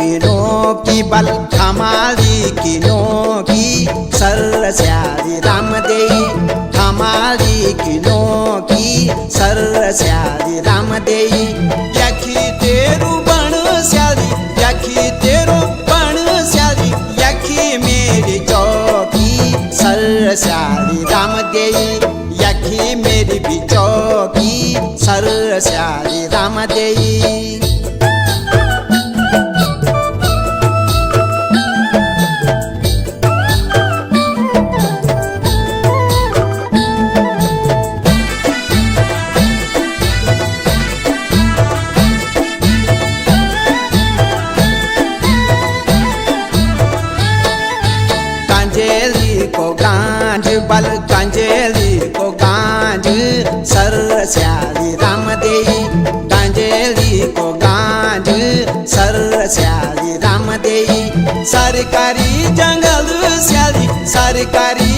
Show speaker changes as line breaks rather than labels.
की बल हमारी किनों की सर स्यारी रामदेई हमारी किनों की सर स्यारी रामदेई यखी तेरू बण स्यारी यखी तेरो बण स्यारी यखी मेरी चौकी सर स्यारी रामदेई यखी मेरी भी चौकी सर स्यारी रामदेई कांजेली को गांज बल कांजेली को गांज सर स्यारी रामदेई कांजेली को गांज सर स्यारी रामदेई सरकारी जंगल स्यारी सरकारी